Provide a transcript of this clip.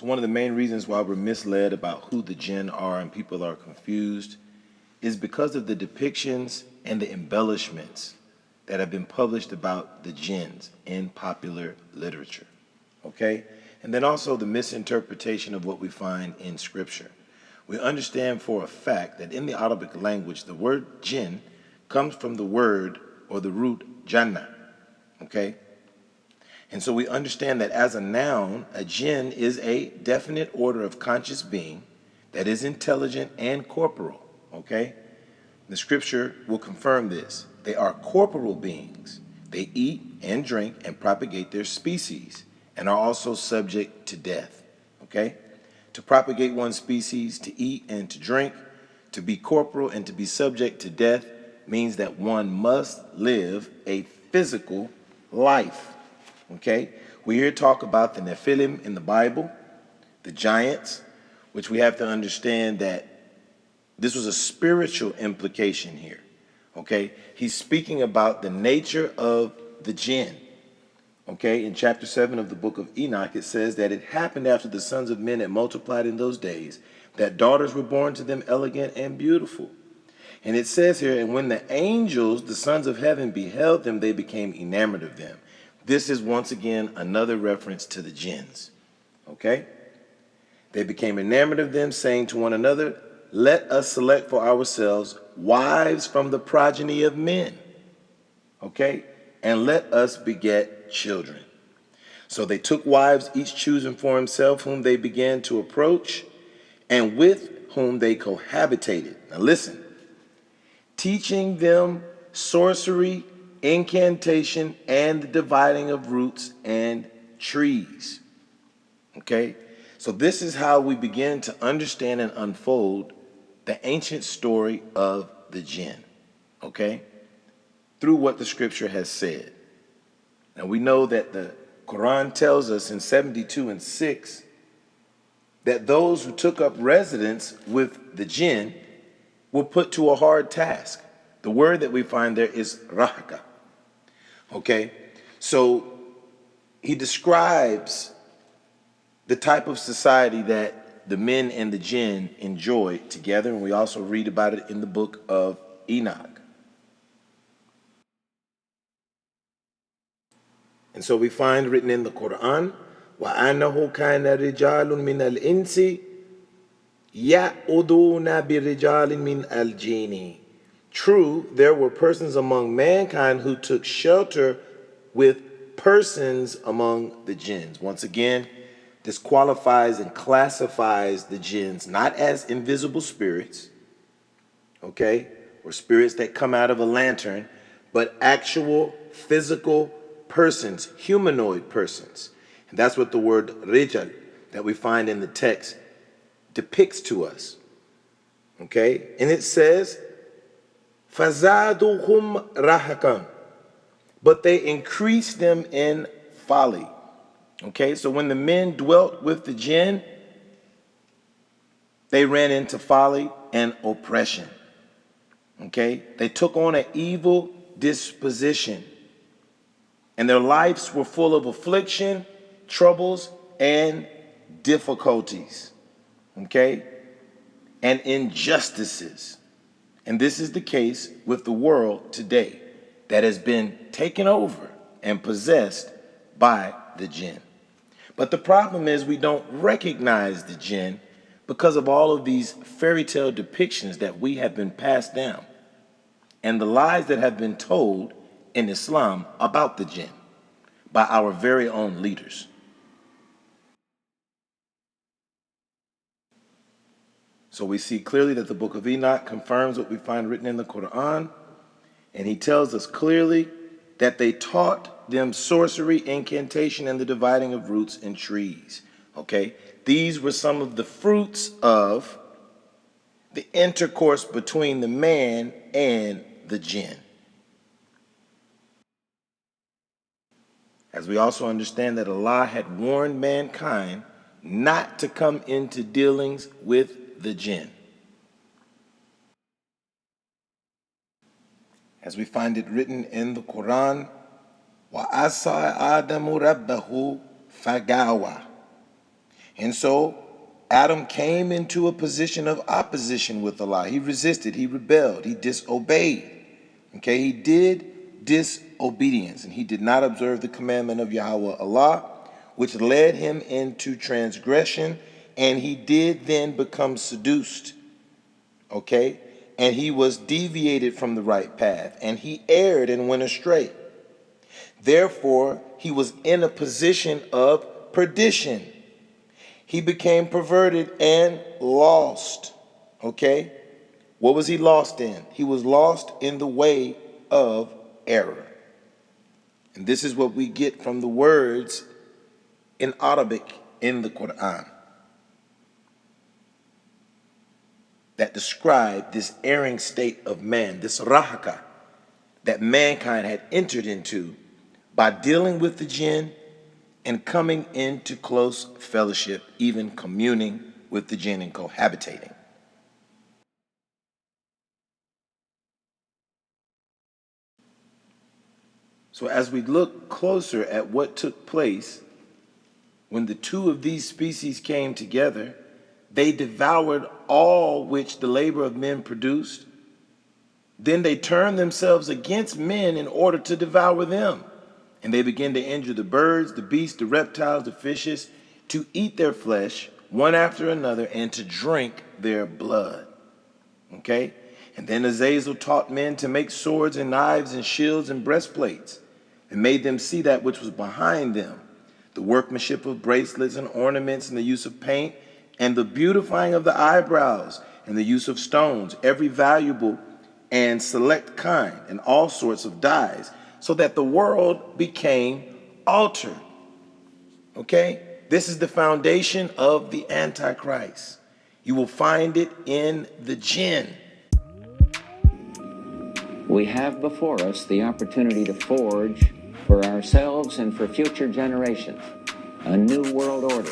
So one of the main reasons why we're misled about who the jinn are and people are confused is because of the depictions and the embellishments that have been published about the jinns in popular literature, okay? And then also the misinterpretation of what we find in scripture. We understand for a fact that in the Arabic language, the word jinn comes from the word or the root jannah, okay? And so we understand that as a noun, a jinn is a definite order of conscious being that is intelligent and corporal, okay? The scripture will confirm this. They are corporal beings. They eat and drink and propagate their species and are also subject to death, okay? To propagate one species, to eat and to drink, to be corporal and to be subject to death means that one must live a physical life, okay? We here talk about the Nephilim in the Bible, the giants, which we have to understand that this was a spiritual implication here, okay? He's speaking about the nature of the jinn, okay? In chapter 7 of the book of Enoch, it says that it happened after the sons of men had multiplied in those days, that daughters were born to them elegant and beautiful. And it says here, and when the angels, the sons of heaven, beheld them, they became enamored of them. This is once again another reference to the jinns, okay? They became enamored of them, saying to one another, let us select for ourselves wives from the progeny of men, okay? And let us beget children. So they took wives, each choosing for himself whom they began to approach and with whom they cohabitated. Now listen, teaching them sorcery, incantation, and the dividing of roots and trees, okay? So this is how we begin to understand and unfold the ancient story of the jinn, okay? Through what the scripture has said. Now we know that the Quran tells us in 72:6 that those who took up residence with the jinn were put to a hard task. The word that we find there is rahaka, okay? So he describes the type of society that the men and the jinn enjoy together, and we also read about it in the book of Enoch. And so we find written in the Quran, وَأَنَّهُ كَانَ رِجَالٌ مِنَ الْإِنسِ يَأْعُدُونَ بِرِجَالٍ مِنْ الْجِنِّ. True, there were persons among mankind who took shelter with persons among the jinns. Once again, this qualifies and classifies the jinns not as invisible spirits, okay, or spirits that come out of a lantern, but actual physical persons, humanoid persons. And that's what the word rijal that we find in the text depicts to us, okay? And it says, فَزَادُهُمْ رَهَقًا, but they increased them in folly. Okay, so when the men dwelt with the jinn, they ran into folly and oppression. Okay, they took on an evil disposition, and their lives were full of affliction, troubles, and difficulties. Okay, and injustices. And this is the case with the world today that has been taken over and possessed by the jinn. But the problem is we don't recognize the jinn because of all of these fairy tale depictions that we have been passed down and the lies that have been told in Islam about the jinn by our very own leaders. So we see clearly that the book of Enoch confirms what we find written in the Quran, and he tells us clearly that they taught them sorcery, incantation, and the dividing of roots and trees. Okay? These were some of the fruits of the intercourse between the man and the jinn. As we also understand that Allah had warned mankind not to come into dealings with the jinn. As we find it written in the Quran, وَعَصَى آدَمُ رَبَّهُ فَغَوَى. And so Adam came into a position of opposition with Allah. He resisted, he rebelled, he disobeyed. Okay, he did disobedience, and he did not observe the commandment of Yahweh Allah, which led him into transgression, and he did then become seduced. Okay, and he was deviated from the right path, and he erred and went astray. Therefore, he was in a position of perdition. He became perverted and lost. Okay? What was he lost in? He was lost in the way of error. And this is what we get from the words in Arabic in the Quran that describe this erring state of man, this rahaka that mankind had entered into by dealing with the jinn and coming into close fellowship, even communing with the jinn and cohabitating. So as we look closer at what took place when the two of these species came together, they devoured all which the labor of men produced. Then they turned themselves against men in order to devour them. And they began to injure the birds, the beasts, the reptiles, the fishes, to eat their flesh one after another and to drink their blood. Okay? And then Azazel taught men to make swords and knives and shields and breastplates, and made them see that which was behind them, the workmanship of bracelets and ornaments and the use of paint and the beautifying of the eyebrows and the use of stones, every valuable and select kind and all sorts of dyes, so that the world became altered. Okay? This is the foundation of the Antichrist. You will find it in the Jinn. We have before us the opportunity to forge for ourselves and for future generations a new world order.